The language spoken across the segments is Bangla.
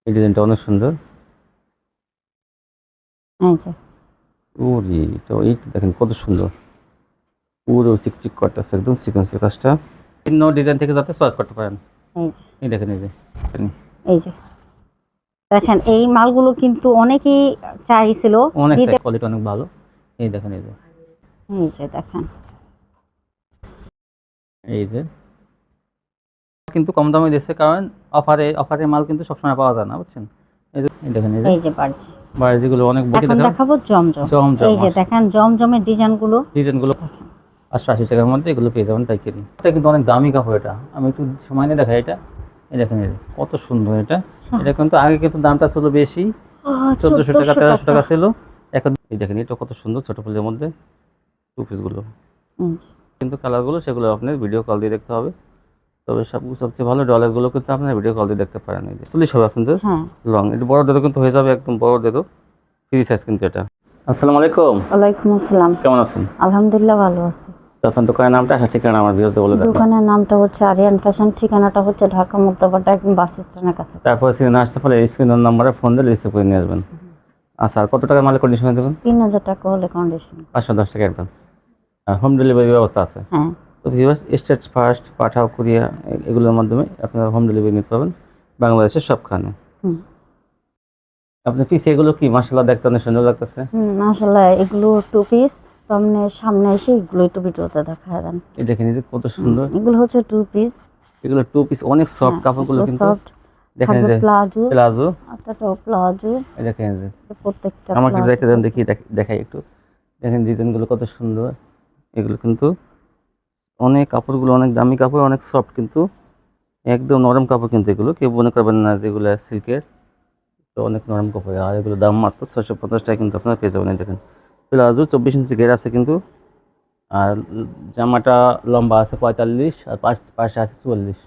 এই ডিজাইনটা অনেক সুন্দর। এই যে ওরে তো এইটা দেখেন কত সুন্দর, পুরো চিকচিক করতেছে, একদম সিকোয়েন্সের কাজটা। ভিন্ন ডিজাইন থেকে যাতে চয়েস করতে পারেন। এই যে এই দেখেন, এই যে এই যে দেখেন এই মালগুলো কিন্তু অনেকেই চাইছিল অনেক দিতে। কোয়ালিটি অনেক ভালো। এই দেখেন, এই যে এই যে দেখেন এই যে কিন্তু কম দামে দিচ্ছে, কারণ অফারে মাল কিন্তু সবসময় পাওয়া যায় না, বুঝছেন। এই যে এই দেখেন, এই যে এই যে বাড়ছে। বাড়িগুলো অনেক বড় এখন দেখেন। দেখাবো জমজম। জমজম এই যে দেখেন জমজমের ডিজাইনগুলো ডিজাইনগুলো দেখেন। 880 টাকার মধ্যে এগুলো পেয়ে যাবেন পাইকারি। এটা কিন্তু অনেক দামি কাপড়, এটা আমি একটু সময় নিয়ে দেখাই। এটা এই দেখেন, এই যে কত সুন্দর এটা। এটা কিন্তু আগে কিন্তু দামটা ছিল বেশি, 1400 টাকা 1300 টাকা ছিল। এখন এই দেখেন, এটা কত সুন্দর ছোট ফুলের মধ্যে টু পিসগুলো। কিন্তু কালারগুলো সেগুলো আপনার ভিডিও কল দিয়ে দেখতে হবে। তবে সবচেয়ে ভালো ডলারগুলো কিন্তু আপনার ভিডিও কল দিয়ে দেখতে পারেন। এই যে 40 হবে আপনাদের হ্যাঁ লং, একটু বড় দেদো কিন্তু হয়ে যাবে, একদম বড় দেদো ফ্রি সাইজ কিন্তু এটা। আসসালামু আলাইকুম। ওয়ালাইকুম আসসালাম। কেমন আছেন? আলহামদুলিল্লাহ ভালো আছি। তো আপনার দোকানের নামটা ঠিকানা আমার ভিউয়ার্সদের বলে দেন। দোকানের নামটা হচ্ছে আরিয়ান ফ্যাশন, ঠিকানাটা হচ্ছে ঢাকা মুক্তাবাড্ডা একদম বাস স্ট্যান্ডের কাছে। তারপর স্ক্রিনে আসতে পারলে স্ক্রিনের নাম্বারে ফোন দিয়ে রিসিভ করে নিয়ে আসবেন। আচ্ছা, আর কত টাকা মালের কন্ডিশনে দেবেন? 3000 টাকা হলে কন্ডিশন। 510 টাকা অ্যাডভান্স। আর হোম ডেলিভারি ব্যবস্থা আছে। হ্যাঁ তো ভিউয়ার্স, স্টেট ফার্স্ট, পাঠাও, কুরিয়া এগুলোর মাধ্যমে আপনারা হোম ডেলিভারি নিতে পারবেন বাংলাদেশের সবখানে। হুম আপনার পিছে এগুলো কি মাশাআল্লাহ দেখতে অনেক সুন্দর লাগতেছে। আসলে এগুলো টু পিস। সামনে সামনে এসে এগুলো একটু ভিডিওতে দেখা দেন। এই দেখেন, এই যে কত সুন্দর। এগুলো হচ্ছে টু পিস। এগুলো টু পিস, অনেক সফট কাপড়গুলো এগুলো কিন্তু। সফট দেখেন এই থাকবে। যে প্লাজো প্লাজো। এটাটাও প্লাজো। এই দেখেন, এই যে প্রত্যেকটা আমাকে একটু প্লাজো দেখতে দেন, দেখি দেখাই একটু। দেখেন ডিজাইনগুলো কত সুন্দর। এগুলো কিন্তু অনেক কাপড়গুলো অনেক দামি কাপড়, অনেক সফট কিন্তু, একদম নরম কাপড় কিন্তু। এগুলো কেউ মনে করবেন না যেগুলো সিল্কের, তো অনেক নরম কাপড়। আর এগুলো দাম মাত্র 650 টাকা কিন্তু আপনারা পেয়ে যাবেন। এই দেখেন প্লাজো 24 ইঞ্চি ঘের আছে কিন্তু। আর জামাটা লম্বা আছে 45, আর পাশে আছে 44।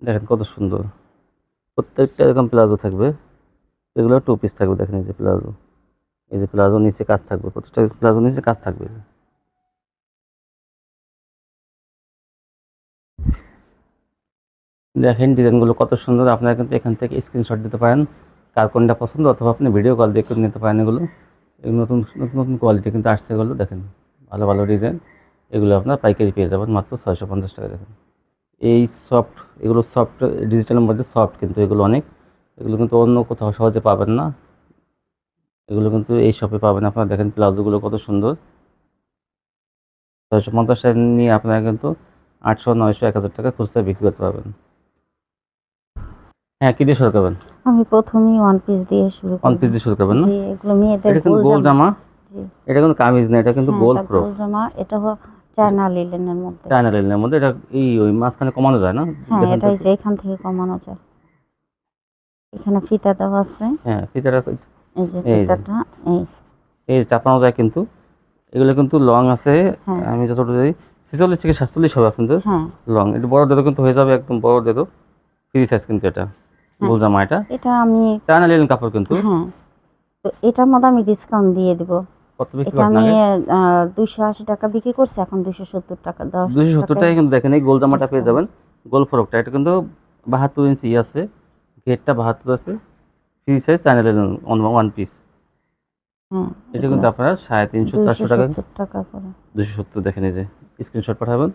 দেখেন কত সুন্দর, প্রত্যেকটা এরকম প্লাজো থাকবে। এগুলো টু পিস থাকবে। দেখেন এই যে প্লাজো, এই যে প্লাজো নিচে কাজ থাকবে, প্রত্যেকটা প্লাজো নিচে কাজ থাকবে। দেখেন ডিজাইনগুলো কত সুন্দর। আপনারা কিন্তু এখান থেকে স্ক্রিনশট দিতে পারেন কার কোনটা পছন্দ, অথবা আপনি ভিডিও কল দিয়ে করে নিতে পারেন। এগুলো এগুলো নতুন নতুন নতুন কোয়ালিটি কিন্তু আসছে। এগুলো দেখেন ভালো ভালো ডিজাইন। এগুলো আপনার পাইকারি পেয়ে যাবেন মাত্র 650 টাকা। দেখেন এই সফট, এগুলো সফট ডিজিটালের মধ্যে সফট কিন্তু এগুলো অনেক। এগুলো কিন্তু অন্য কোথাও সহজে পাবেন না। এগুলো কিন্তু এই শপে পাবেন আপনারা। দেখেন প্লাজোগুলো কত সুন্দর। 650 টাকা নিয়ে আপনারা কিন্তু 800, 900, 1000 টাকা খুচরা বিক্রি করতে পারবেন। হ্যাঁ, কি দিয়ে শুরু করবেন? আমি প্রথমেই ওয়ান পিস দিয়ে শুরু ওয়ান করব। পিস দিয়ে শুরু করবেন না? জি এগুলো মেয়েদের এটা কিন্তু গোল গোল জামা। জামা। জি এটা কিন্তু কামিজ না, এটা কিন্তু হ্যাঁ গোল এটা ফ্রক। গোল জামা। এটা চায়না লিলেনের মধ্যে। চায়না লাইনের মধ্যে। এটা এই ওই মাঝখানে কমানো যায় না? হ্যাঁ দেখেন তো এটাই একটু। যে এখান থেকে কমানো যায়। এখানে ফিতা দেওয়া আছে। হ্যাঁ, ফিতাটা এই যে এই যে ফিতাটা এই এই চাপানো যায় কিন্তু। এগুলো কিন্তু লং আছে। হ্যাঁ আমি যতটুকু জানি 46 থেকে 47 হবে আপনাদের হ্যাঁ লং। একটু বড় দেদো কিন্তু হয়ে যাবে, একদম বড় দেদো ফ্রি সাইজ কিন্তু এটা। হ্যাঁ গোল জামা এটা। এটা আমি চায়না লিনেন কাপড় কিন্তু। হ্যাঁ তো এটার মধ্যে আমি ডিসকাউন্ট দিয়ে দিব। কত বিক্রি এটা করছেন আমি আগে? 280 টাকা বিক্রি করছি, এখন 270 টাকা 10 270 টাকায় টাকায় কিন্তু দেখেন এই গোল জামাটা পেয়ে ডিসকাউন্ট। যাবেন। গোল ফ্রকটা এটা কিন্তু 72 ইঞ্চি আছে, ঘেরটা 72 আছে, free size China linen one piece. হ্যাঁ এটা এগুলো কিন্তু আপনারা 350, 400 টাকা। 270 টাকা করে। 270 দেখেন, এই যে স্ক্রিনশট পাঠাবেন।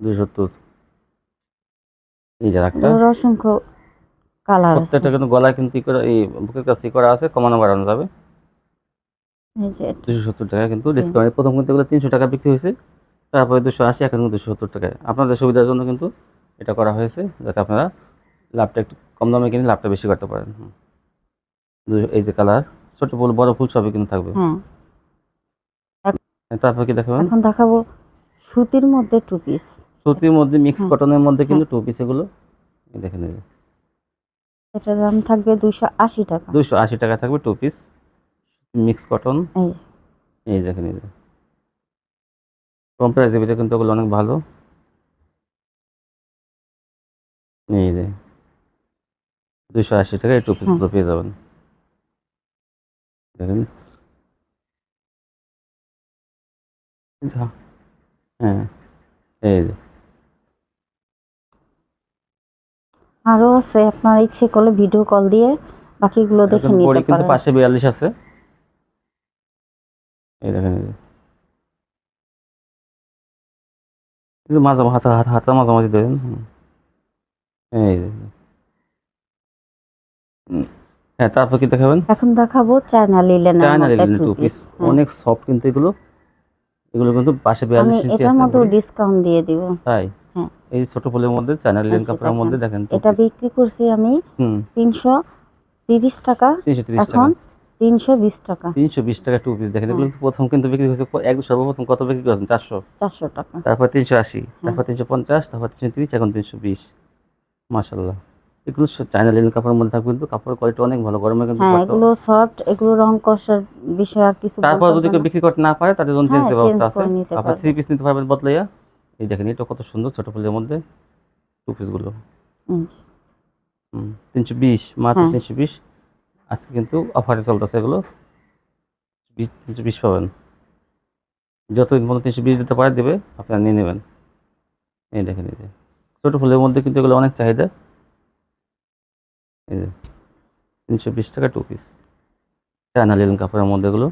270। এই যে একটা এগুলোর অসংখ্য কালার আছে। প্রত্যেকটা কিন্তু গলায় কিন্তু ই করা, এই বুকের কাছে ই করা আছে, কমানো বাড়ানো যাবে। এই যে এটা 270 টাকা কিন্তু জি ডিসকাউন্ট। প্রথম কিন্তু এগুলো 300 টাকা বিক্রি হয়েছে, তারপরে 280, এখন 270 টাকায়। আপনাদের সুবিধার জন্য কিন্তু এটা করা হয়েছে, যাতে আপনারা লাভটা একটু কম দামে কিনে লাভটা বেশি করতে পারেন। এই যে কালার, ছোট ফুল বড় ফুল সবই কিন্তু থাকবে। হ্যাঁ তারপর কি দেখাবেন? এখন দেখাবো সুতির মধ্যে টু পিস। সুতির মধ্যে মিক্স হ্যাঁ কটনের মধ্যে হ্যাঁ কিন্তু টু পিস এগুলো। এই দেখেন, এই যে এটার দাম থাকবে 280 টাকা। 280 টাকা থাকবে টু পিস মিক্স কটন। এই এই দেখেন, এই যে কম প্রাইসের ভিতরে কিন্তু ওগুলো অনেক ভালো। এই যে 280 টাকায় এই টু হ্যাঁ পিসগুলো পেয়ে যাবেন। দেখেন। হ্যাঁ, এই যে আরো আছে, আপনার ইচ্ছে করলে ভিডিও কল দিয়ে বাকিগুলো দেখে এখন বডি নিতে কিন্তু পারেন। পাশে 42 আছে, এই দেখেন এই যে। একটু হাতা মাঝামাঝি দেবেন, এই যে। হ্যাঁ, তারপর কি দেখাবেন? এখন দেখাবো চায়না লিলেনের চায়না মধ্যে linen two two piece, piece. অনেক সফট কিন্তু এগুলো। এগুলো কিন্তু পাশে আমি 42 ইঞ্চি এটার আছে মধ্যেও বডি। ডিসকাউন্ট দিয়ে দিব। তাই হ্যাঁ, এই ছোট ফুলের মধ্যে চায়না এই লিলেন যে কাপড়ের দেখেন, মধ্যে দেখেন টু এটা পিস। বিক্রি করছি আমি হুম, 330 টাকা, 330 এখন টাকা। 320 টাকা। 320 টাকা টু পিস দেখেন। হ্যাঁ, এগুলো কিন্তু প্রথম কিন্তু বিক্রি হয়েছে একদম সর্বপ্রথম কত বিক্রি করেছেন? 400, 400 টাকা। তারপর 380, হ্যাঁ, তারপর 350, তারপর 330, এখন 320। মাশাআল্লাহ। এগুলো চায়না লিনেন কাপড়ের মধ্যে থাকবে, কিন্তু কাপড়ের কোয়ালিটি অনেক ভালো, গরমে কিন্তু হ্যাঁ, পরতে। এগুলো সফট, এগুলো রং কষার বিষয় আর কিছু তারপর বলতে যদি হবে কেউ না। বিক্রি করতে না পারে তাদের জন্য হ্যাঁ, চেঞ্জের চেঞ্জ ব্যবস্থা আছে। করে নিতে আপনার পারবে। 3 পিস নিতে পারবেন বদলাইয়া। এই দেখেন এটা কত সুন্দর ছোট ফুলের মধ্যে টু পিসগুলো। এই যে, 320, মাত্র হ্যাঁ, 320। আজকে কিন্তু অফারে চলতেছে এগুলো। 320 পাবেন। যতদিন পর্যন্ত 320 দিতে পারে দেবে, আপনারা নিয়ে নেবেন। এই দেখেন এই যে ছোট ফুলের মধ্যে কিন্তু এগুলো অনেক চাহিদা। এই যে 320 টাকা টু পিস, চায়না লিনেন কাপড়ের মধ্যে এগুলো।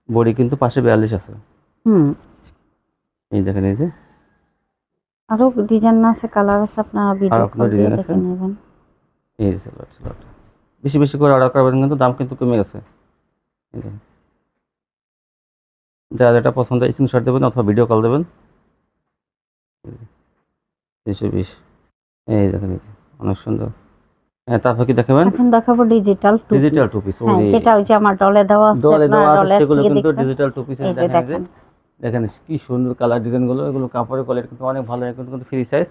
বডি কিন্তু পাশে 42 আছে। হুম। এই দেখেন এই যে। আরো ডিজাইন আছে, কালার আছে, আপনারা আর ভিডিও আপনার কল দিয়ে ডিজাইন আছে। দেখে নেবেন। এই যে সালোয়ার। বেশি বেশি করে অর্ডার করবেন, কিন্তু দাম কিন্তু কমে গেছে। এই দেখেন। যার যেটা পছন্দ স্ক্রিনশট দেবেন অথবা ভিডিও কল দেবেন। 320, এই দেখেন এই যে, অনেক সুন্দর। হ্যাঁ, তারপর কি দেখাবেন? এখন দেখাবো digital two digital piece. Two piece, হ্যাঁ, ওরে যেটা ওই যে আমার ডলে দেওয়া আছে, ডলে আপনারা দেওয়া আছে ডলের সেগুলো থেকে কিন্তু দেখছেন। ডিজিটাল টু পিসের এই যে দেখেন এই যে। দেখেন, দেখেন কি সুন্দর কালার ডিজাইনগুলো, এগুলো কাপড়ের কোয়ালিটি কিন্তু অনেক ভালো, এগুলো কিন্তু ফ্রি সাইজ।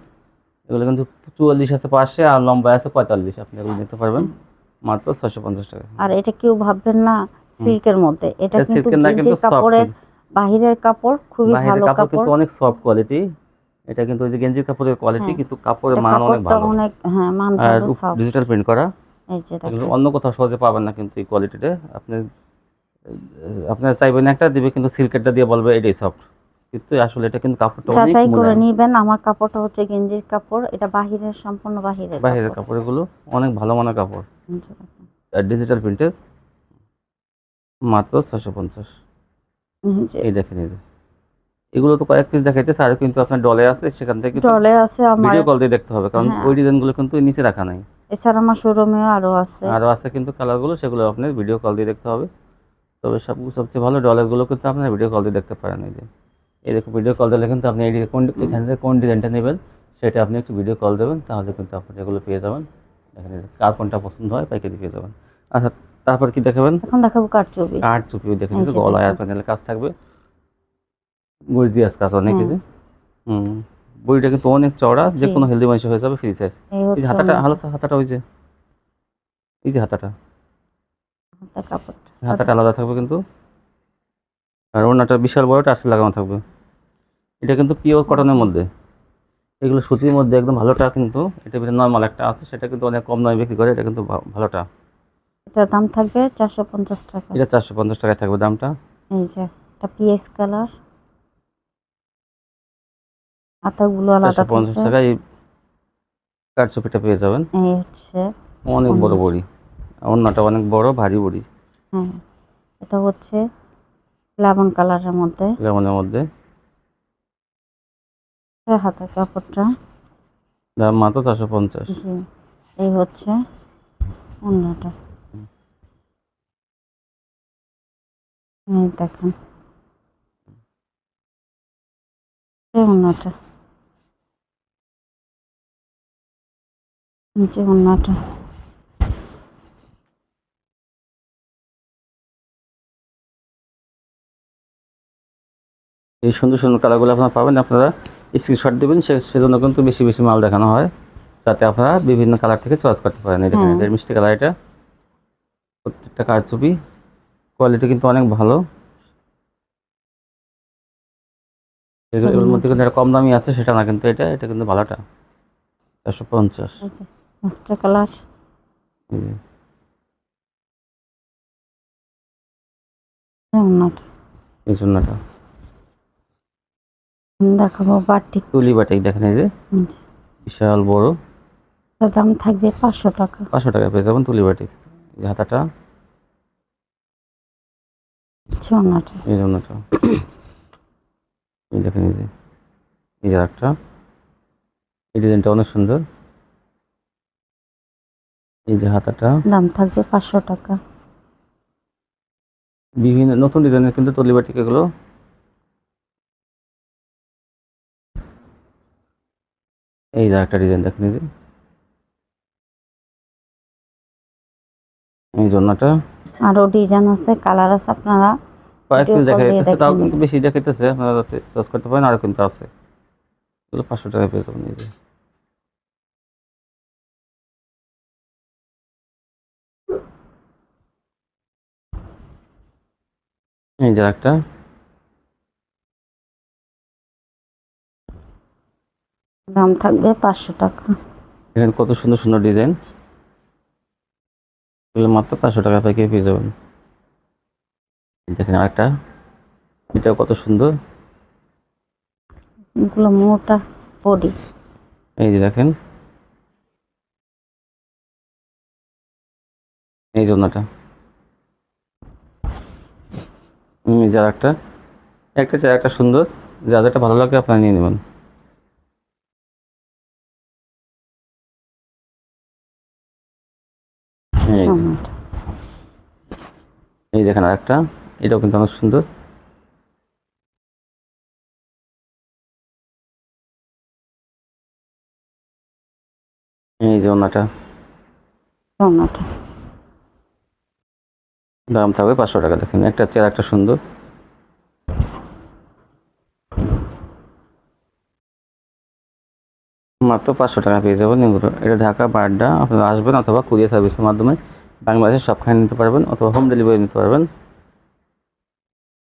এগুলো কিন্তু 44 আছে পাশে, আর লম্বা আছে 45। আপনি এগুলো নিতে পারবেন হ্যাঁ। মাত্র 650 টাকা। আর এটা কেউ ভাববেন না হুম, সিল্কের মধ্যে, এটা এটা কিন্তু সিল্কের না, কিন্তু গেঞ্জির সফট কাপড়ের, কিন্তু। বাহিরের কাপড় খুবই বাহিরের ভালো কাপড় কিন্তু কাপড়। অনেক সফট কোয়ালিটি। এটা কিন্তু ওই যে গেঞ্জির কাপড়ের কোয়ালিটি, হ্যাঁ, কিন্তু কাপড়ের এটা মান অনেক কাপড়টা ভালো। অনেক, হ্যাঁ, মান আর ভালো, সফট। ডিজিটাল প্রিন্ট করা। এই যে এগুলো দেখেন, অন্য কোথাও সহজে পাবেন না কিন্তু এই কোয়ালিটিটা। আপনি আপনার চাইবেন একটা দিবে, কিন্তু সিল্কেরটা দিয়ে বলবে এটাই সফট, কিন্তু আসলে এটা কিন্তু কাপড়টা অনেক যাচাই করে মোলায়েম। নিবেন। আমার কাপড়টা হচ্ছে গেঞ্জির কাপড়, এটা বাহিরের, সম্পূর্ণ বাহিরের বাইরের কাপড়। কাপড় এগুলো অনেক ভালো মানের কাপড়। এই যে দেখেন, আর ডিজিটাল প্রিন্টের মাত্র 650। এই যে এই দেখেন এই যে। এগুলো তো কয়েক পিস দেখাইতেছে, আর কিন্তু আপনার ডলে আছে, সেখান থেকে কিন্তু ডলে আছে আমার। ভিডিও কল দিয়ে দেখতে হবে, কারণ হ্যাঁ, ওই ডিজাইনগুলো কিন্তু নিচে রাখা নাই। এছাড়া আমার শোরুমেও আরো আছে। আরও আছে কিন্তু কালারগুলো, সেগুলো আপনার ভিডিও কল দিয়ে দেখতে হবে। তবে সবচেয়ে ভালো ডলারগুলো কিন্তু আপনার ভিডিও কল দিয়ে দেখতে পারেন। এই যে এরকম ভিডিও কল দিলে কিন্তু আপনি এখান থেকে কোন ডিজাইনটা নেবেন সেটা আপনি একটু ভিডিও কল দেবেন, তাহলে কিন্তু আপনি এগুলো পেয়ে যাবেন। দেখেন এই যে, কার কোনটা পছন্দ হয় পাইকারি পেয়ে যাবেন। আচ্ছা, তারপর কি দেখাবেন? এখন দেখাবো কারচুপি। কাঠ চুপি, দেখেন এই এই যে যে গলায় আর দেখেন, প্যানেলে কাজ থাকবে, গর্জিয়াস কাজ অনেক। এই হ্যাঁ, যে বইটা কিন্তু অনেক চওড়া, যে জি, কোনো হেলদি মানুষ হয়ে যাবে, ফ্রি সাইজ। এই এই যে হচ্ছে হাতাটা, ওনাটা, হাতাটা ওই যে, এই যে হাতাটা, হাতের কাপড়টা। হাতাটা আলাদা থাকবে কিন্তু। আর ওড়নাটা বিশাল বড় টার্সেল লাগানো থাকবে। এটা কিন্তু পিওর কটনের মধ্যে। এগুলো সুতির মধ্যে একদম ভালোটা, কিন্তু এটা ভিতরে নর্মাল একটা আছে, সেটা কিন্তু অনেক কম দামে বিক্রি করে, এটা কিন্তু ভালোটা। এটার দাম থাকবে 450 টাকা। এটা 450 টাকায় থাকবে দামটা। এই যে এটা পিএস কালার, হাতাগুলো আলাদা 450 থাকবে। টাকায় এই কারচুপিটা পেয়ে যাবেন। এই হচ্ছে অনেক বড় ওড়নাটা। বড়ি, ওড়নাটা অনেক বড় ভারী বড়ি। হ্যাঁ, এটা হচ্ছে লেমন কালারের মধ্যে। লেমনের মধ্যে। হাতের কাপড়টা, দাম মাত্র 450। জি, এই হচ্ছে ওড়নাটা। এই দেখেন, এই ওড়নাটা, নিচে ওড়নাটা। এই সুন্দর সুন্দর কালারগুলো আপনারা পাবেন, আপনারা স্ক্রিনশট দেবেন, সেজন্য কিন্তু বেশি বেশি মাল দেখানো হয়, যাতে আপনারা বিভিন্ন কালার থেকে চয়েস করতে পারেন। এই দেখেন হ্যাঁ, এই যে মিষ্টি কালার, এটা প্রত্যেকটা কারচুপি কোয়ালিটি কিন্তু অনেক ভালো। এগুলোর মধ্যে কিন্তু একটা কম দামি আছে, সেটা না, কিন্তু এটা এটা কিন্তু ভালোটা। 450। এই যে মাস্টার কালার, এই যে, এই ওড়নাটা। এই জন্যটা দেখাবো বাটিক। তুলি বাটিক, দেখেন এই যে এই যে, বিশাল বড়। এটার দাম থাকবে 500 টাকা। 500 টাকা পেয়ে যাবেন তুলি বাটিক। এই যে হাতাটা, ঝর্ণাটা এই জন্যটা, এই দেখেন এই যে একটা, এই ডিজাইনটা অনেক সুন্দর। এই যে হাতাটা, দাম থাকবে 500 টাকা। বিভিন্ন নতুন ডিজাইনের কিন্তু তলি বাটিক এগুলো। এই যে একটা ডিজাইন দেখেন, এই জন্যটা আরো ডিজাইন আছে, কালার আছে, আপনারা কয়েক ভিডিও পিস কল দেখা দিয়ে যাইতেছে, দেখে তাও কিন্তু নেবেন। বেশি দেখাইতেছে, আপনারা যাতে সার্চ করতে পারেন, আরও কিন্তু আছে। এগুলো 500 টাকা পেয়ে যাবেন। এই যে একটা, দাম থাকবে 500 টাকা। এখানে কত সুন্দর সুন্দর ডিজাইন, এগুলো মাত্র 500 টাকা পাইকারি পেয়ে যাবেন। এই দেখেন আরেকটা, এটাও কত সুন্দর। এগুলো মোটা বডি। এই যে দেখেন, এই জন্যটা, এই যে আরেকটা, একটা চেয়ে একটা সুন্দর, যা যেটা ভালো লাগে আপনারা নিয়ে নেবেন। এই যে, ঝর্ণাটা এই দেখেন আরেকটা, এটাও কিন্তু অনেক সুন্দর। এই যে অন্যটা, ঝর্ণাটা দাম থাকবে 500 টাকা। দেখেন একটা চেয়ে একটা সুন্দর, মাত্র 500 টাকা পেয়ে যাবেন এগুলো। এটা ঢাকা বাড্ডা, আপনারা আসবেন অথবা কুরিয়ার সার্ভিসের মাধ্যমে বাংলাদেশের সবখানে নিতে পারবেন, অথবা হোম ডেলিভারি নিতে পারবেন।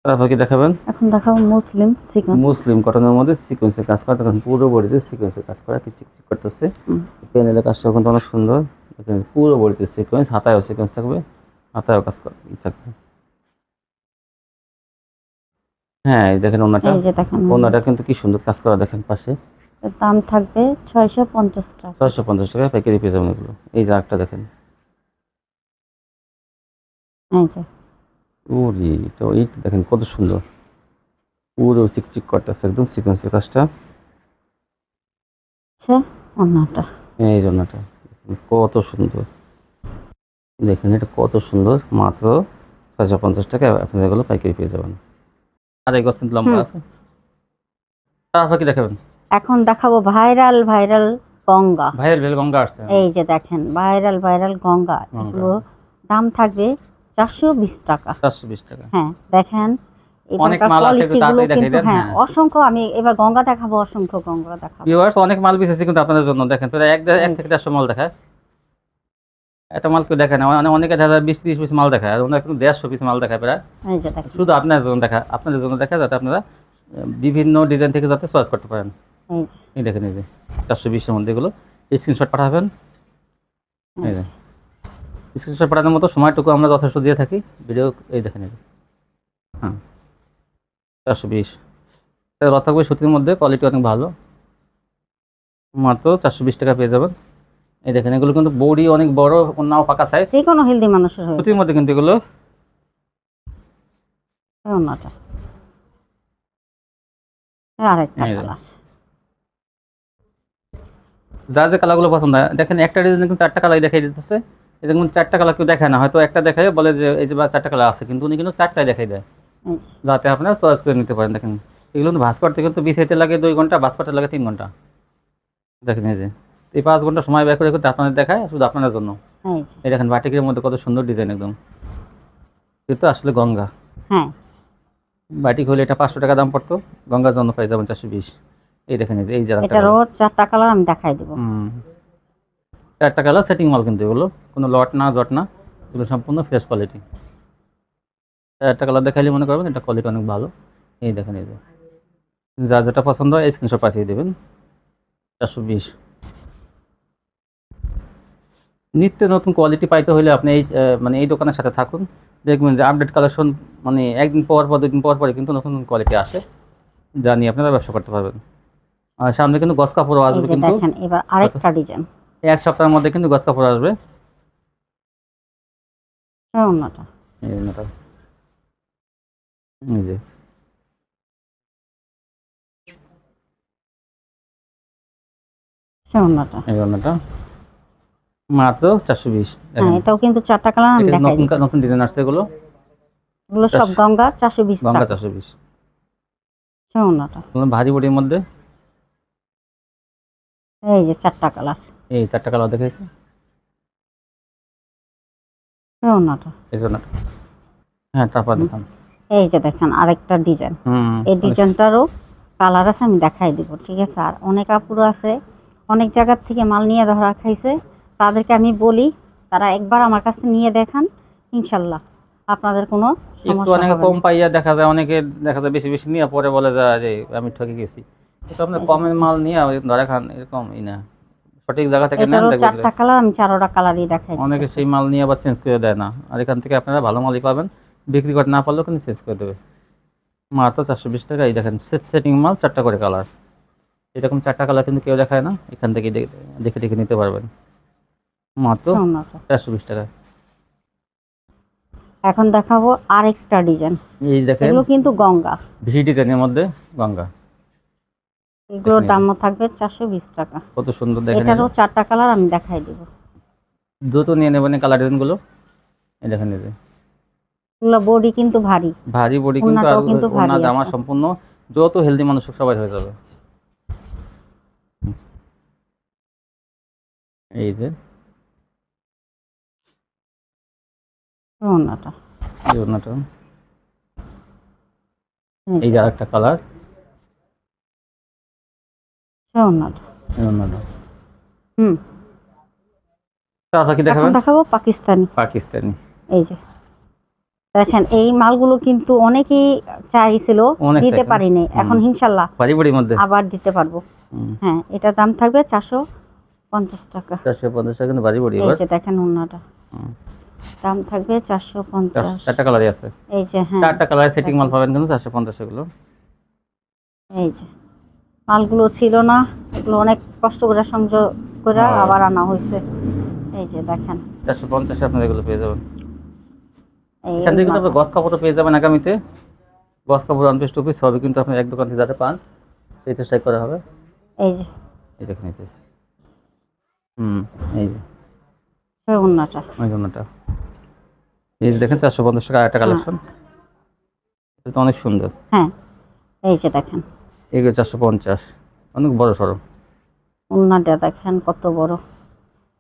তারপর কি দেখাবেন? এখন দেখাবো মুসলিম সিকোয়েন্স। মুসলিম কটনের মধ্যে সিকোয়েন্সের কাজ করা, দেখেন পুরো বডিতে সিকোয়েন্সের কাজ করা, কি চিকচিক করতেছে। প্যানেলের কাজটা কিন্তু অনেক সুন্দর, দেখেন পুরো বডিতে সিকোয়েন্স, হাতায়ও সিকোয়েন্স থাকবে, হাতায়ও কাজ থাকবে। হ্যাঁ এই দেখেন ওনাটা, এই যে দেখেন ওনাটা কিন্তু কি সুন্দর কাজ করা, দেখেন পাশে। এর দাম থাকবে 650 টাকা। 650 টাকা পাইকারি পেয়ে যাবেন এগুলো। এই যে আরেকটা দেখেন, এই যে ওরে তো এইটা দেখেন কত সুন্দর, পুরো চিকচিক করতেছে একদম সিকোয়েন্সের কাজটা। হচ্ছে ওড়নাটা। এই জন্যটা কত সুন্দর, দেখেন এটা কত সুন্দর, মাত্র 650 টাকা আপনারা এগুলো পাইকারি পেয়ে যাবেন। আর এই গছ কিন্তু লম্বা আছে। তারপর কি দেখাবেন? এখন দেখাবো ভাইরাল ভাইরাল গঙ্গা। ভাইয়ের বেল গঙ্গা আসছে। এই যে দেখেন ভাইরাল ভাইরাল গঙ্গা, এগুলো দাম থাকবে 420 টাকা। 420 টাকা। হ্যাঁ দেখেন অনেক এবারকার মাল আছে, একটু কোয়ালিটি গুলো তাড়াতাড়ি দেখাই কিন্তু, দেন। হ্যাঁ হ্যাঁ অসংখ্য, আমি এবার গঙ্গা দেখাবো, অসংখ্য গঙ্গা দেখাবো। ভিউয়ার্স অনেক মাল বিছেছি কিন্তু আপনাদের জন্য, দেখেন প্রায় এক থেকে 150 মাল দেখায়। একটা মাল কেউ দেখে না, অনেকে দেখা যায় 20-30 পিস মাল দেখায়, আর ওনারা কিন্তু 150 পিস মাল দেখায় প্রায়। এই যে দেখেন, শুধু আপনাদের জন্য দেখা, যাতে আপনারা বিভিন্ন ডিজাইন থেকে যাতে চয়েস করতে পারেন। এই যে এই দেখেন, এই যে 420 এর মধ্যে এগুলো, স্ক্রিনশট পাঠাবেন। এই যে স্ক্রিনশট পাঠানোর মতো সময়টুকু আমরা যথেষ্ট দিয়ে থাকি ভিডিও। এই দেখেন, এই যে হ্যাঁ 420 লতা থাকবে সুতির মধ্যে, কোয়ালিটি অনেক ভালো, মাত্র 420 টাকা পেয়ে যাবেন। এই দেখেন এগুলো কিন্তু বডি অনেক বড়, নাও পাকা সাইজ, যে কোনো হেলদি মানুষের হয়ে সুতির মধ্যে কিন্তু এগুলো। যাবে ওড়নাটা। আরেকটা এই যে। কালার, যার যে কালারগুলো পছন্দ হয়, দেখেন একটা ডিজাইন কিন্তু 4টা কালার দেখাই দিতেছে। এটা কিন্তু 4টা কালার কেউ দেখায় না, হয়তো একটা দেখায় বলে যে এই যে 4টা কালার আছে, কিন্তু উনি কিন্তু 4টাই দেখাই দেয়, এই যে যাতে আপনারা চয়েস করে নিতে পারেন। দেখেন এগুলো কিন্তু ভাঁজ করতে কিন্তু বিছাইতে লাগে 2 ঘন্টা, ভাঁজ করতে লাগে 3 ঘন্টা। দেখেন এই যে এই 5 ঘন্টা সময় ব্যয় করে কিন্তু আপনাদের দেখায়, শুধু আপনাদের জন্য। এই যে এই দেখেন বাটিকের মধ্যে কত সুন্দর ডিজাইন একদম, কিন্তু আসলে গঙ্গা। হ্যাঁ বাটিক হলে এটা 500 টাকা দাম পড়তো, গঙ্গার জন্য পেয়ে যাবেন 420। এই দেখেন এই যে এটারও 4টা কালার আমি দেখাই দেবো। 4টা কালার সেটিং মাল, কিন্তু এগুলো কোনো লট না জট না, এগুলো সম্পূর্ণ ফ্রেশ কোয়ালিটি। 4টা কালার দেখাইলে মনে করবেন এটা কোয়ালিটি অনেক ভালো। এই দেখেন এই যে যার যেটা পছন্দ হয় স্ক্রিনশট পাঠিয়ে দেবেন। 420। নিত্য নতুন কোয়ালিটি পাইতে হলে আপনি এই মানে এই দোকানের সাথে থাকুন, দেখবেন যে আপডেট কালেকশন, মানে একদিন পর পর 2 দিন পর পরে কিন্তু নতুন নতুন কোয়ালিটি আসে, যা নিয়ে আপনারা ব্যবসা করতে পারবেন। আর সামনে কিন্তু গস কাপড়ও এই আসবে, যে কিন্তু দেখেন এবার আরেকটা ডিজাইন, 1 সপ্তাহের মধ্যে কিন্তু গস কাপড় আসবে। ওড়নাটা। এই ওড়নাটা, এই যে ওড়নাটা। এই ওড়নাটা মাত্র 420। হ্যাঁ, দেখেন এটাও কিন্তু 4টা কালার আমি এটা দেখাই নতুন দিচ্ছি। নতুন ডিজাইন আসছে, এগুলো এগুলো সব গঙ্গা 420 গঙ্গা টাকা। 420। ওড়নাটা। ভারী বডির মধ্যে এই যে 4টা কালার। এই 4টা কালার দেখেছি। ওড়নাটা। এই জন্য হ্যাঁ, তারপর দেখান। এই যে দেখেন আরেকটা ডিজাইন। এই ডিজাইনটারও কালার আছে, আমি দেখাই দিব, ঠিক আছে? আর অনেক আপুরো আছে অনেক জায়গার থেকে মাল নিয়ে ধরা খাইছে, তাদেরকে আমি বলি তারা একবার আমার কাছে নিয়ে দেখান, ইনশাল্লাহ আপনাদের কোনো একটু সমস্যা অনেকে হবে কম না। পাইয়া দেখা যায়, অনেকে দেখা যায় বেশি বেশি নিয়ে পরে বলে যে আমি ঠকে গেছি। এটা আপনার এই যে কমের মাল নিয়ে ধরে খান, এরকমই না, সঠিক জায়গা থেকে নেন এটারও দেখবেন যে 4টা কালার, আমি 4টা কালারই দেখাই অনেকে দিতেছি। সেই মাল নিয়ে আবার চেঞ্জ করে দেয় না, আর এখান থেকে আপনারা ভালো মালই পাবেন, বিক্রি করতে না পারলেও কিন্তু চেঞ্জ করে দেবে। মাত্র 420 টাকা। এই দেখেন সেটিং মাল, 4টা করে কালার, এরকম 4টা কালার কিন্তু কেউ দেখায় না, এখান থেকে দেখে দেখে নিতে পারবেন মাত্র ওড়নাটা। 420 টাকা। এখন দেখাবো আরেকটা ডিজাইন। এই দেখেন এগুলো কিন্তু গঙ্গা, ভি ডিজাইনের মধ্যে গঙ্গা, এগুলোর দেখেন দামও থাকবে 420 টাকা। কত সুন্দর। দেখেন এটারও 4টা কালার আমি দেখাই দিব। দ্রুত নিয়ে নেবেন এই কালার ডিজাইনগুলো। এই দেখেন, এই যে এগুলো বডি কিন্তু ভারী, ভারী বডি কিন্তু, আর ওড়নাটাও কিন্তু ওড়না ভারী জামা আছে। সম্পূর্ণ, যত হেলদি মানুষ হোক সবাই হয়ে যাবে। এই যে ওড়নাটা। এই ওড়নাটা, এই যে আরেকটা কালার, ওড়নাটা। এই ওড়নাটা। হুম। তারপর কি এখন দেখাবেন? দেখাবো পাকিস্তানি। পাকিস্তানি। এই যে দেখেন এই মালগুলো কিন্তু অনেকেই চাইছিল, অনেক দিতে চাইছেন। পারিনি, এখন ইনশাল্লাহ ভারী বডির মধ্যে আবার দিতে পারবো। হ্যাঁ, এটার দাম থাকবে 450 টাকা। 450 টাকা, কিন্তু ভারী বডি। এই এবার যে দেখেন ওড়নাটা, দাম থাকবে 450। 4টা কালারই আছে, এই যে হ্যাঁ 4টা কালার সেটিং মাল দেখেন। পাবেন কিন্তু 450 এগুলো। এই যে মালগুলো ছিল না, এগুলো অনেক কষ্ট করে সংযোগ করে হ্যাঁ। আবার আনা হয়েছে। এই যে দেখেন 450 আপনার এগুলো পেয়ে যাবেন। এই এখান থেকে কিন্তু ওড়নাটা। আপনি গস কাপড়ও পেয়ে যাবেন আগামীতে, গস কাপড় আনপিস টুপিস সবই কিন্তু আপনি এক দোকান থেকে যাতে পান সেই চেষ্টাই করা হবে। এই যে এই দেখেন, এই যে এই যে ওড়নাটা। ওই জন্যটা, এই যে দেখেন 450 টাকা আরেকটা কালেকশন, এটা তো অনেক সুন্দর। হ্যাঁ, এই যে দেখেন এগুলো 450, অনেক বড় সড়ো ওড়নাটা দেখেন কত বড়,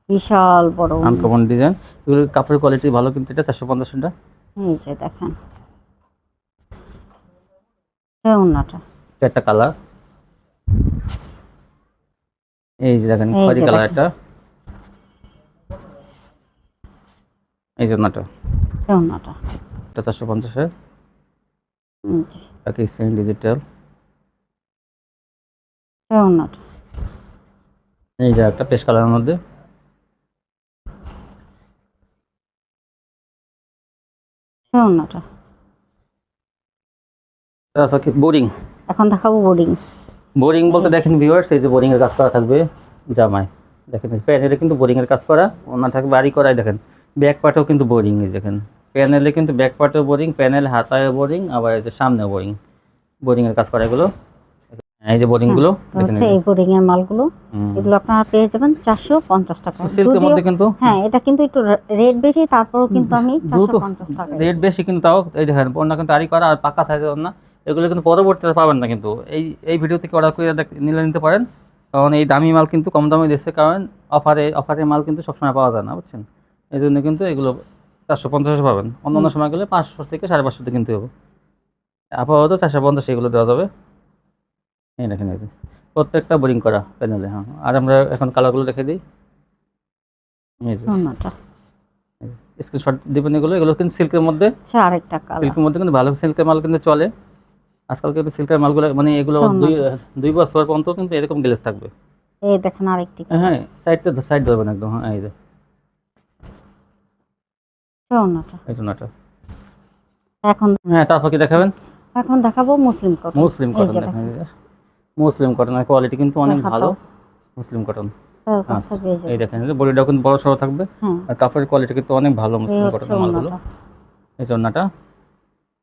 বিশাল বড় ওড়না। আনকমন ডিজাইন, এগুলো কাপড়ের কোয়ালিটি ভালো কিন্তু, এটা 450 টাকা। এই যে দেখেন ওড়নাটা। 4টা কালার, এই যে দেখেন এই খয়েরি যে কালার দেখেন একটা, এই জন্যটা ওড়নাটা। এটা 450-এর এই যে পাকিস্তানি ডিজিটাল। ওড়নাটা। এই যে একটা পেস্ট কালারের মধ্যে, ওড়নাটা। তারপর কি বোরিং। এখন দেখাবো বোর্ডিং। বোরিং বলতে দেখেন ভিউয়ার্স, এই যে বোরিং এর কাজ করা থাকবে জামায়, দেখেন প্যানেলে কিন্তু বোরিং এর কাজ করা, ওনা থাকবে বাড়ি করাই, দেখেন ব্যাক পার্টেও কিন্তু বোরিং, এই দেখেন প্যানেলে কিন্তু ব্যাক পার্টেও বোরিং, প্যানেল হাতায় বোরিং, আবার এই যে সামনেও বোরিং, বোরিং এর কাজ করা এগুলো। এই যে বোরিং গুলো দেখেন, হচ্ছে এই বোর্ডিং এর মালগুলো, এগুলো আপনারা পেয়ে যাবেন 450 টাকা। সিল্কের মধ্যে কিন্তু, হ্যাঁ এটা কিন্তু একটু রেট বেশি, তারপরেও কিন্তু আমি দ্রুত 450 টাকা। রেট বেশি কিন্তু তাও এই দেখেন ওনা কিন্তু আড়ি করা আর পাকা সাইজের ওনা, এগুলো কিন্তু পরবর্তীতে পাবেন না কিন্তু, এই ভিডিও থেকে অর্ডার করে নিলে নিতে পারেন, কারণ এই দামি মাল কিন্তু কম দামে দিচ্ছে, কারণ অফারে মাল কিন্তু সবসময় পাওয়া যায় না, বুঝছেন? এই জন্য কিন্তু এগুলো 450 পাবেন, অন্য সময় গেলে 500 থেকে 550 কিনতে হবে, আপাতত 450 এগুলো দেওয়া যাবে। এই দেখেন, এই যে প্রত্যেকটা বোরিং করা প্যানেলে। হ্যাঁ, আর আমরা এখন কালারগুলো রেখে দিই, এই যে ওড়নাটা। স্ক্রিনশট দিবেন, এগুলো এগুলো কিন্তু সিল্কের মধ্যে, আচ্ছা আরেকটা কালার। সিল্কের মধ্যে কিন্তু ভালো সিল্কের মাল কিন্তু চলে আজকাল, কিন্তু সিল্কের মালগুলো মানে এগুলো দুই বছর পর্যন্ত কিন্তু এরকম গ্লেজ থাকবে। এই দেখেন আরেকটি হ্যাঁ, সাইড ধরবেন একদম, হ্যাঁ এই যে ওড়নাটা। এই জন্যটা। এখন হ্যাঁ, তারপর কি দেখাবেন? এখন দেখাবো মুসলিম কটন। মুসলিম এই কটন যে দেখেন, দেখেন এই যে মুসলিম কটনের কোয়ালিটি কিন্তু অনেক হাতাও। ভালো, মুসলিম কটন তার কাছ আচ্ছা থেকে এই দেখেন বডিটাও কিন্তু বড় সড়ো থাকবে, হ্যাঁ আর কাপড়ের কোয়ালিটি কিন্তু অনেক ভালো এই মসলিন হচ্ছে কটনের মালগুলো। ওড়নাটা। এই জন্যটা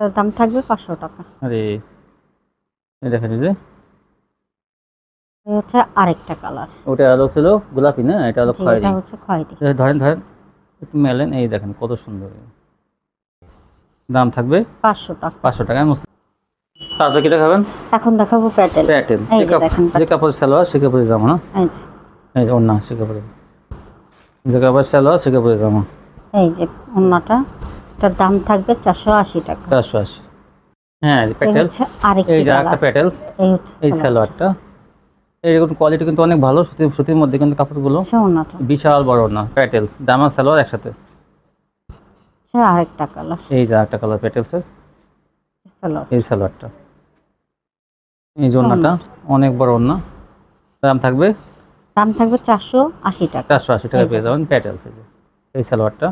তার দাম থাকবে 500 টাকা। আরে এই দেখেন এই যে এই হচ্ছে আরেকটা কালার। ওটা আলো ছিল গোলাপি না, এটা হলো জি এটা খয়েরি। হচ্ছে খয়েরি। ধরেন ধরেন একটু মেলেন, এই দেখেন কত সুন্দর। দাম থাকবে 500 টাকা। 500 টাকা মসলিন। তারপরে কি দেখাবেন? এখন দেখাবো প্যাটেল। প্যাটেল, এই যে দেখেন যে কাপড় সালোয়ার সে কাপড়ের জামা না, এই যে এই যে ওড়না সে কাপড়ের, যে কাপড় সালোয়ার সে কাপড়ের জামা। এই যে ওড়নাটা, এটার দাম থাকবে 480 টাকা। 480। হ্যাঁ এই প্যাটেল, হচ্ছে আরেকটি এই যে আরেকটা কালার। প্যাটেল, এই হচ্ছে এই সালোয়ারটা। এরকম কোয়ালিটি কিন্তু অনেক ভালো, সুতির মধ্যে কিন্তু কাপড়গুলো ওড়নাটা। বিশাল বড় না, প্যাটেলস জামা সালোয়ার একসাথে। আরেকটা কালার এই যে আরেকটা কালার প্যাটেলসের, সালোয়ার। এই সালোয়ারটা, এই জন্যটা অনেক বড় ওড়না। দাম থাকবে 480 টাকা। 480 টাকা পেয়ে যাবেন প্যাটেলস। এই যে এই সালোয়ারটা,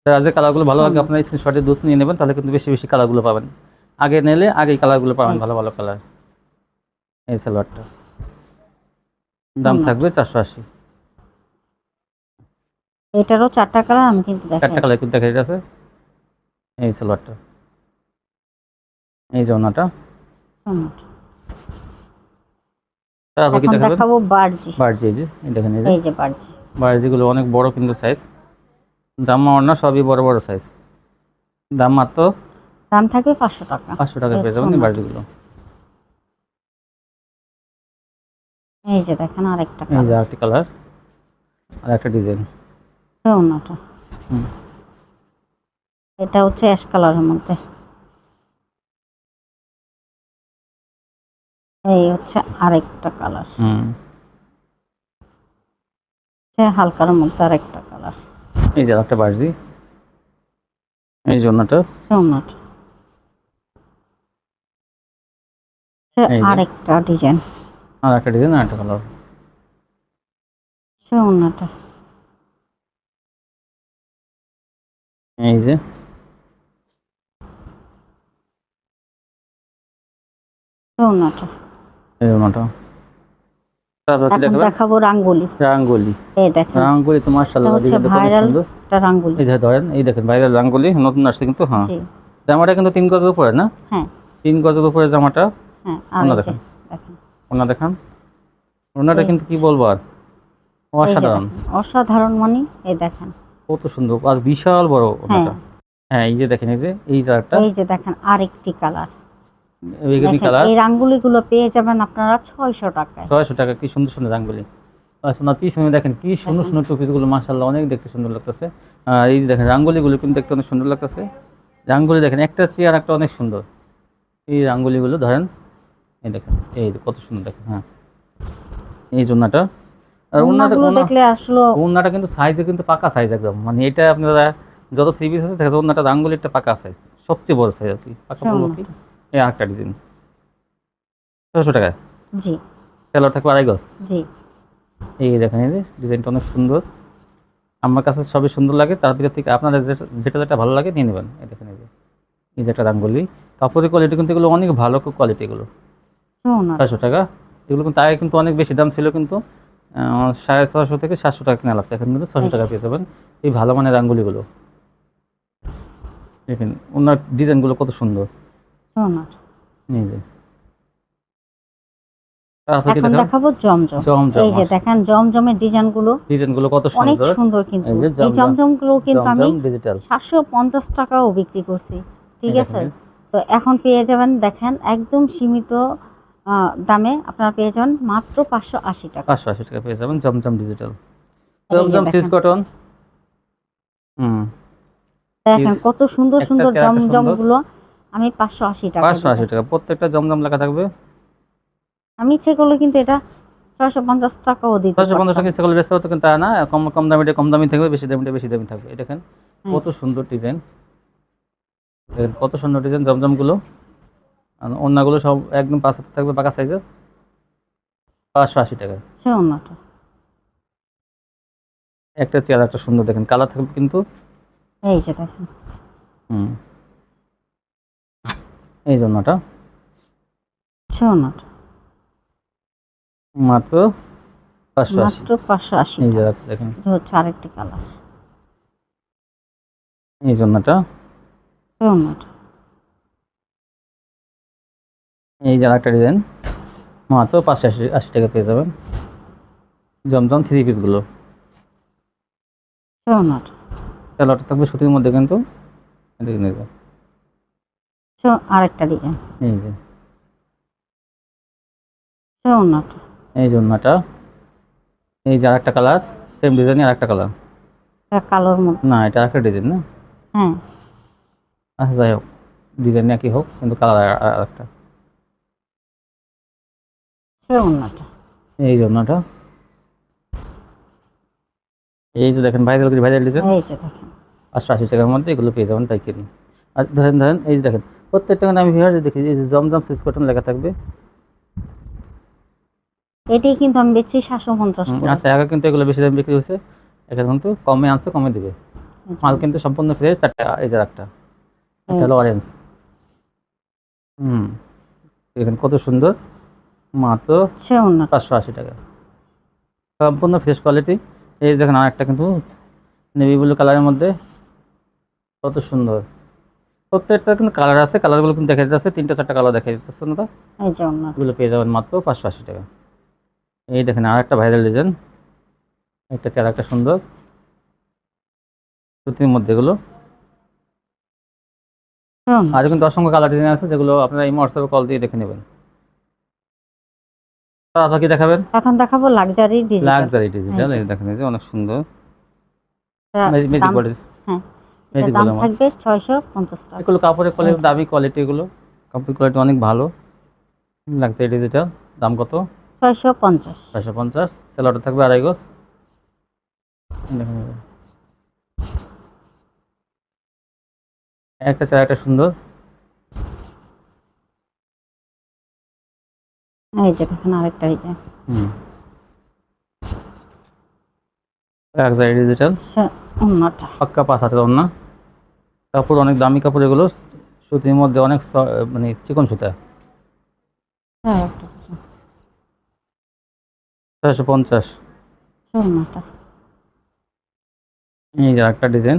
যারা যে কালারগুলো ভালো লাগে আপনার স্ক্রিনশটে দুধ নিয়ে নেবেন, তাহলে কিন্তু বেশি বেশি কালারগুলো পাবেন। আগে নিলে আগেই কালারগুলো পাবেন, ভালো ভালো কালার। এই সালোয়ারটা দাম থাকবে 480। এটারও 4টা কালার আমি কিন্তু দেখাই। 4টা কালার কিন্তু দেখা যাচ্ছে। এই সালোয়ারটা, এই জন্যটা। তারপর কি এখন দেখাবেন? দেখাবো বার্জি। বার্জি, এই যে এই দেখেন, এই যে বার্জি। বার্জিগুলো অনেক বড় কিন্তু সাইজ, জামা ওড়না সবই বড় বড় সাইজ। দাম মাত্র দাম থাকবে 500 টাকা। 500 টাকা পেয়ে যাবেন এই বার্জিগুলো। এই যে দেখেন আরেকটা এই যে কালার। আরেকটি কালার আর একটা ডিজাইন। ওড়নাটা এটা হচ্ছে অ্যাশ কালারের মধ্যে। এই হচ্ছে আরেকটা কালার। হালকার মধ্যে আরেকটা কালার। এই যে আরেকটা বার্জি, এই জন্যটা। ওড়নাটা আরেকটা ডিজাইন, আর একটা ডিজাইন আর একটা কালার। ওড়নাটা এই যে ওড়নাটা। এই জন্যটা। তারপর কি এখন দেখাবেন? দেখাবো রাঙ্গুলি। রাঙ্গুলি, এই দেখেন রাঙ্গুলি তো মাশাআল্লাহ হচ্ছে ডিজাইনটা কত ভাইরাল সুন্দর। একটা রাঙ্গুলি। এই যে ধরেন, এই দেখেন ভাইরাল রাঙ্গুলি নতুন আসছে কিন্তু। হ্যাঁ জি জামাটা কিন্তু 3 গজের উপরে না? হ্যাঁ 3 গজের উপরে জামাটা। হ্যাঁ। আর ওড়না এই যে দেখেন, দেখেন ওড়না দেখান। ওড়নাটা কিন্তু কি বলবো আর, এই যে অসাধারণ। দেখেন, অসাধারণ মানে এই দেখেন কত সুন্দর আর বিশাল বড় ওড়নাটা। হ্যাঁ এই যে দেখেন, এই যে এই জারটা, এই যে দেখেন আরেকটি কালার। বেগুনি দেখেন কালার। এই রাঙ্গুলিগুলো পেয়ে যাবেন আপনারা 600 টাকায়। 600 টাকা। কি সুন্দর সুন্দর রাঙ্গুলি। আর ওনার পিছনে দেখেন কি সুন্দর সুন্দর টুপিসগুলো, মাশাআল্লাহ অনেক দেখতে সুন্দর লাগতেছে। আর এই যে দেখেন রাঙ্গুলিগুলো কিন্তু দেখতে অনেক সুন্দর লাগতেছে। রাঙ্গুলি দেখেন একটা চেয়ার একটা অনেক সুন্দর। এই রাঙ্গুলিগুলো ধরেন, এই দেখেন এই যে কত সুন্দর দেখেন। হ্যাঁ এই জন্যটা। আর ওড়নাগুলো দেখলে আসলে ওড়নাটা কিন্তু সাইজে কিন্তু পাকা সাইজ একদম, মানে এটা আপনারা যত 3 পিস আছে দেখা যায় ওড়নাটা রাঙ্গুলিটা পাকা সাইজ, সবচেয়ে বড় সাইজ আর কি। পাকা বলবো কি, এই আরেকটা ডিজাইন 600 টাকায়। জি সেলোয়ার থাকবে 2.5 গজ। জি এই দেখেন, এই যে ডিজাইনটা অনেক সুন্দর। আমার কাছে সবই সুন্দর লাগে, তার ভিতর থেকে আপনাদের যেটা যেটা ভালো লাগে নিয়ে নেবেন। এই দেখেন, এই যে একটা রাঙ্গুলি, কাপড়ের কোয়ালিটি কিন্তু এগুলো অনেক ভালো কোয়ালিটি এগুলো। 600 টাকা। এগুলো কিন্তু আগে কিন্তু অনেক বেশি দাম ছিল, কিন্তু 650 থেকে 700 টাকা কেনা লাগতো, এখন কিন্তু 600 টাকা পেয়ে যাবেন এই ভালো মানের রাঙ্গুলিগুলো। দেখেন ওনার ডিজাইনগুলো কত সুন্দর। এই যে এখন দেখাবো জমজম। এই যে দেখেন জমজমের ডিজাইনগুলো কত অনেক সুন্দর। সুন্দর, কিন্তু এই যে এই জমজমগুলো কিন্তু আমি ডিজিটাল 750 টাকাও বিক্রি করছি, ঠিক আছে। তো এখন পেয়ে যাবেন দেখেন একদম সীমিত দামে আপনারা পেয়ে যাবেন মাত্র 580 টাকা। 580 টাকা পেয়ে যাবেন জমজম ডিজিটাল, জমজম সিস কটন। দেখেন কত সুন্দর সুন্দর জমজমগুলো আমি 580 টাকা। 580 টাকা প্রত্যেকটা জমজম লেখা থাকবে। আমি ইচ্ছে করলে কিন্তু এটা 650 টাকাও দিতে পারতাম। 650 টাকা ইচ্ছে করলে বেচতে হতো, কিন্তু তা না, কম কম দামে কম দামি থাকবে, বেশি দামে বেশি দামি থাকবে। এই দেখেন কত সুন্দর ডিজাইন, দেখেন কত সুন্দর ডিজাইন জমজমগুলো। আর ওড়নাগুলো সব একদম 5 হাতে থাকবে, পাকা সাইজের। 580 টাকা। ওড়নাটা একটা চেয়ার একটা সুন্দর, দেখেন কালার থাকবে কিন্তু। এই যে দেখেন এই জন্যটা ওড়নাটা মাত্র 580 মাত্র 580 এই যে টাকা। একটা দেখেন, এটা হচ্ছে আরেকটি কালার। এই জন্যটা, ওড়নাটা এই যে আরেকটা ডিজাইন, মাত্র 580 টাকা পেয়ে যাবেন। জমজম 3 পিস গুলো, ওড়নাটা কালারটা থাকবে সুতির মধ্যে কিন্তু, এদিকে নিয়ে যাও। আরেকটা ডিজাইন। এই যে ওড়নাটা এই জন্যটা, এই যে আরেকটা কালার, সেম ডিজাইনের আরেকটা কালার, কালোর মধ্যে। না এটা আরেকটা ডিজাইন না, হ্যাঁ, আচ্ছা যাই হোক, ডিজাইন একই হোক কিন্তু কালার আরেকটা। ওড়নাটা এই জন্যটা, এই যে দেখেন ভাইরাল ডিজাইন, এই যে দেখেন 580 টাকার মধ্যে এগুলো পেয়ে যাবেন পাইকারি। আর ধরেন এই যে দেখেন প্রত্যেকটা আমি ভিউয়ার দেখি, এই যে জমজম সুইচ কটন লেখা থাকবে। এটাই কিন্তু আমি বেচছি 750 করে। আচ্ছা আগে কিন্তু এগুলো বেশি দাম বিক্রি হয়েছে, এখন কিন্তু কমে আনছে, কমে দিবে। মাল কিন্তু সম্পূর্ণ ফ্রেশ। চারটা, এই যে একটা, এটা হলো অরেঞ্জ। দেখেন কত সুন্দর, মাত্র ওড়নাটা 580 টাকা, সম্পূর্ণ ফ্রেশ কোয়ালিটি। এই যে দেখেন আরেকটা কিন্তু নেভি ব্লু কালারের মধ্যে, কত সুন্দর। প্রত্যেকটা কিন্তু কালার আছে, কালারগুলো কিন্তু দেখা যাচ্ছে 3টা 4টা কালার দেখা যাচ্ছে না, তো এই যে ওড়নাটা। এগুলো পেয়ে যাবেন মাত্র 580 টাকা। এই দেখেন আর একটা ভাইরাল ডিজাইন, একটা চার একটা সুন্দর সুতির মধ্যে এগুলো। আর কিন্তু অসংখ্য কালার ডিজাইন আছে, যেগুলো আপনারা এই হোয়াটসঅ্যাপে কল দিয়ে দেখে নেবেন। আপনারা কি দেখাবেন? এখন দেখাবো লাক্সারি ডিজিটাল। লাক্সারি ডিজিটাল, এই দেখেন এই যে অনেক সুন্দর ম্যাজিক দাম, বডি, হ্যাঁ, ম্যাজিক দাম বডি। থাকবে 650 টাকা। এগুলো কাপড়ের কোয়ালিটি, দামি কোয়ালিটি, এগুলো কাপড়ের কোয়ালিটি অনেক ভালো। লাক্সারি ডিজিটাল, দাম কত? 650। 650। সেলারটা থাকবে 2.5 গজ। দেখেন এই যে। একটা চার একটা সুন্দর, এই যে দেখেন আরেকটা ডিজাইন। লাক্সারি ডিজিটাল, ওড়নাটা পাক্কা 5 হাতের ওড়না। কাপড় অনেক দামি কাপড় এগুলো, সুতির মধ্যে অনেক মানে চিকন সুতা। আরেকটা ডিজাইন। 650। ওড়নাটা এই যে একটা ডিজাইন,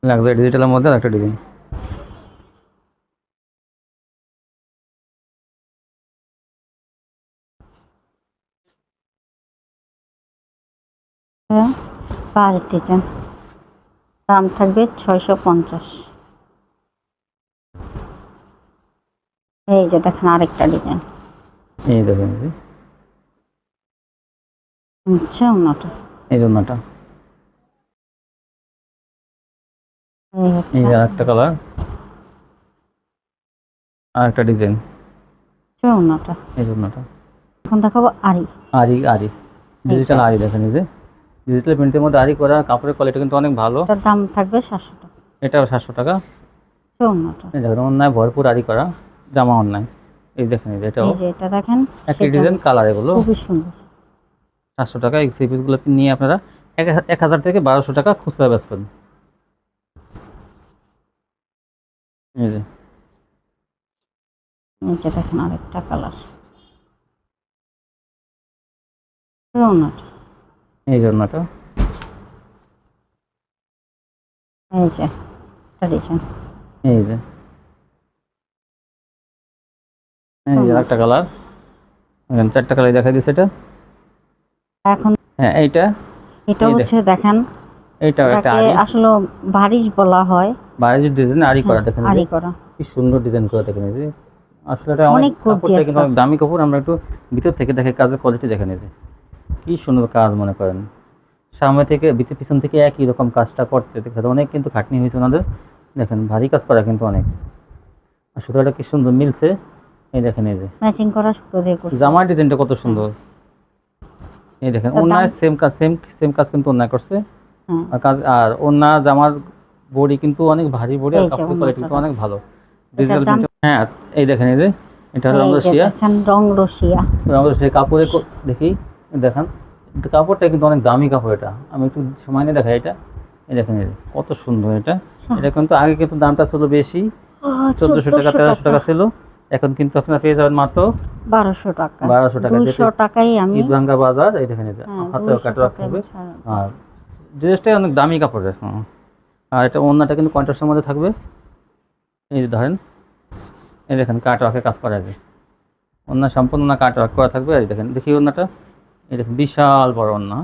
লাক্সারি ডিজিটালের মধ্যে আরেকটা ডিজাইন। হ্যাঁ, 5 ডিজাইন, দাম থাকবে 650। এই যে দেখেন আরেকটা ডিজাইন। এই দেখেন এই যে, ওড়নাটা এই জন্যটা, এই হচ্ছে এই যে আরেকটা কালার, আরেকটা ডিজাইন, ওড়নাটা। এই জন্যটা। এখন দেখাবো আরি। আরি আরি ডিজিটাল আরি, দেখেন এই যে ডিজিটাল প্রিন্টের মধ্যে আরি করা, কাপড়ের কোয়ালিটি কিন্তু অনেক ভালো। এটার দাম থাকবে 700 টাকা। এটাও 700 টাকা। ওড়নাটা এই দেখেন অন্যায় ভরপুর আরি করা জামা, অন্যায়। এই দেখেন এই যে এটাও এই যে এটা দেখেন, একই ডিজাইন, কালার, এগুলো খুবই সুন্দর। 700 টাকা। এই থ্রি পিসগুলো নিয়ে আপনারা 1000 থেকে 1200 টাকা খুচরা বেচবেন। এই যে এই যে দেখেন আরেকটা কালার। ওড়নাটা এই জন্যটা, এই যে একটা ডিজাইন। এই যে এই যে একটা কালার, 4টা কালার দেখাই দিচ্ছে এটা। এখন হ্যাঁ এইটা, এটা এই হচ্ছে দেখেন, এইটাও একটা এটাকে আরি, আসলে বারিশ বলা হয়। বাইরের ডিজাইন আরি করা, দেখেন এই যে, আরি করা। কি সুন্দর ডিজাইন করা, দেখেন এই যে। আসলে এটা অনেক অনেক কাপড়টা gorgeous কিন্তু অনেক কাজ। দামি কাপড়। আমরা একটু ভিতর থেকে দেখে কাজের কোয়ালিটি দেখেন এই যে, কি সুন্দর কাজ, মনে করেন সামনে থেকে ভিতর পিছন থেকে একই রকম কাজটা করতে দেখেন, অনেক কিন্তু খাটনি হয়েছে ওনাদের। দেখেন ভারী কাজ করা কিন্তু অনেক, আর সুতোটা কি সুন্দর মিলছে। এই দেখেন এই যে ম্যাচিং করা সুতো দিয়ে করছে। জামার ডিজাইনটা কত সুন্দর। এই দেখেন এটার অন্যায় দাম? সেম কাজ, সেম কাজ কিন্তু অন্যায় করছে। হ্যাঁ, আর কাজ, আর ওন্না জামার বডি কিন্তু অনেক ভারী বডি, আর এই যে কাপড়ের কোয়ালিটি কিন্তু ওন্নাটা। অনেক ভালো। এটার ডিজিটাল দাম? প্রিন্ট, হ্যাঁ এই দেখেন এই যে এটা হলো এই যে রংরশিয়া। দেখেন রং রসিয়া। রংরশিয়া কাপড়ে দেখি, দেখেন কাপড়টা কিন্তু অনেক দামি কাপড়। এটা আমি একটু সময় নিয়ে দেখাই। এটা এই দেখেন এই যে, কত সুন্দর এটা। এটা কিন্তু আগে কিন্তু দামটা ছিল বেশি, 1400 টাকা 1300 টাকা ছিল। এখন কিন্তু আপনারা পেয়ে যাবেন মাত্র 1200 টাকা। 1200 টাকা। 200 টাকায় আমি ঈদভাঙ্গা বাজার, এই দেখেন এই যে হ্যাঁ, হাতেও 200 কাটওয়ার্ক টাকায় থাকবে। আমি ছাড় আর দিচ্ছি। ড্রেসটা অনেক দামি কাপড়ের। আর এটা ওড়নাটা কিন্তু কন্ট্রাস্টের মধ্যে থাকবে। এই যে ধরেন, এই দেখেন কাটওয়ার্কের কাজ করা আছে, ওড়না সম্পূর্ণ না কাটওয়ার্ক করা থাকবে। আর এই দেখেন, দেখি ওড়নাটা, এই দেখেন বিশাল বড় ওড়না,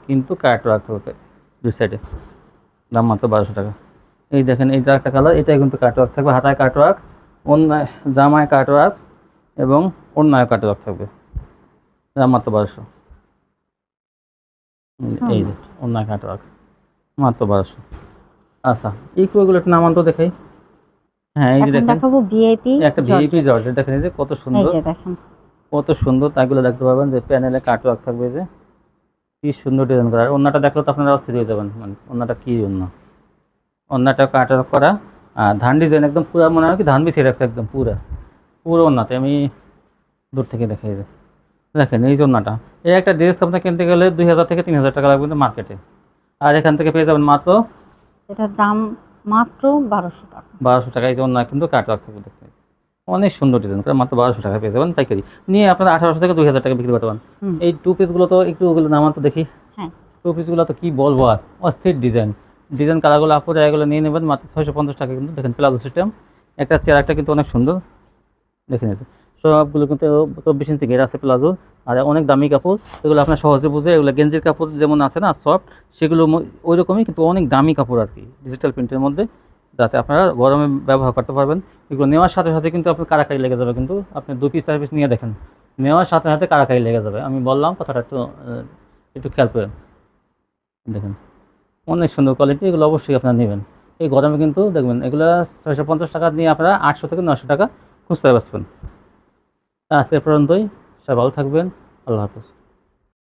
কিন্তু কাটওয়ার্ক থাকবে দুই সাইডে। দাম মাত্র 1200 টাকা। এই দেখেন, এই যে একটা কালার, এটাই কিন্তু কাটওয়ার্ক থাকবে, হাতায় কাটওয়ার্ক, ওড়নায় জামায় কাটওয়ার্ক এবং ওড়নায় কাটওয়ার্ক থাকবে। দাম মাত্র 1200। এই যে ওড়নায় কাটওয়ার্ক মাত্র 1200। আচ্ছা, এই কুয়োগুলো একটু নামান তো দেখাই। হ্যাঁ, এই যে এখন দেখেন দেখাবো ভিআইপি একটা ভিআইপি জর্জেট, দেখেন এই যে কত এই সুন্দর, যে দেখেন। কত সুন্দর। তাইগুলো দেখতে পাবেন যে প্যানেলে কাটওয়ার্ক থাকবে, যে কি সুন্দর ডিজাইন করা। আর ওড়নাটা দেখলে তো আপনারা অস্থির হয়ে যাবেন, মানে ওড়নাটা কি ওড়না, ওড়নাটা কাটওয়ার্ক করা। আর ধান ডিজাইন একদম পুরো, মনে হয় কি ধান বিছিয়ে রাখছে একদম পুরো পুরো ওড়নাতে। আমি দূর থেকে দেখাই যে দেখেন এই যে ওড়নাটা, এই একটা ড্রেস আপনার কিনতে গেলে 2000 থেকে 3000 টাকা লাগবে কিন্তু মার্কেটে। আর এখান থেকে পেয়ে যাবেন মাত্র এটার দাম মাত্র 1200 টাকা। 1200 টাকা। এই যে ওড়না কিন্তু কাটওয়ার্ক থাকবে, দেখতে অনেক সুন্দর ডিজাইন করে, মাত্র 1200 টাকা পেয়ে যাবেন পাইকারি। নিয়ে আপনারা 1800 থেকে 2000 টাকা বিক্রি করতে পারেন। হুম, এই টু পিসগুলো তো একটু ওগুলো নামান তো দেখি। হ্যাঁ। টু পিসগুলো তো কি বলবো, আর অস্থির ডিজাইন, ডিজাইন কালারগুলো আপুরে এগুলো নিয়ে নেবেন মাত্র 650 টাকা। কিন্তু দেখেন প্লাজো সিস্টেম, একটা চেয়ারটা কিন্তু অনেক সুন্দর, দেখে নিয়েছে। সবগুলো কিন্তু 24 ইঞ্চি ঘের আছে প্লাজো। আর অনেক দামি কাপড়, এগুলো আপনার সহজে বুঝে, এগুলো গেঞ্জির কাপড় যেমন আছে না সফট, সেগুলো ওই রকমই কিন্তু অনেক দামি কাপড় আর কি, ডিজিটাল প্রিন্টের মধ্যে, যাতে আপনারা গরমে ব্যবহার করতে পারবেন। এগুলো নেওয়ার সাথে সাথে কিন্তু আপনার কারাকারি লেগে যাবে, কিন্তু আপনি 2 পিস 4 পিস নিয়ে দেখেন, নেওয়ার সাথে সাথে কারাকারি লেগে যাবে। আমি বললাম কথাটা একটু একটু খেয়াল করেন। দেখেন অনেক সুন্দর কোয়ালিটি, এগুলো অবশ্যই আপনারা নেবেন। এই গরমে কিন্তু দেখবেন এগুলো 650 টাকা নিয়ে আপনারা 800 থেকে 900 টাকা খুচরা বেচবেন। আজকে এ পর্যন্তই, সবাই ভালো থাকবেন, আল্লাহ হাফেজ।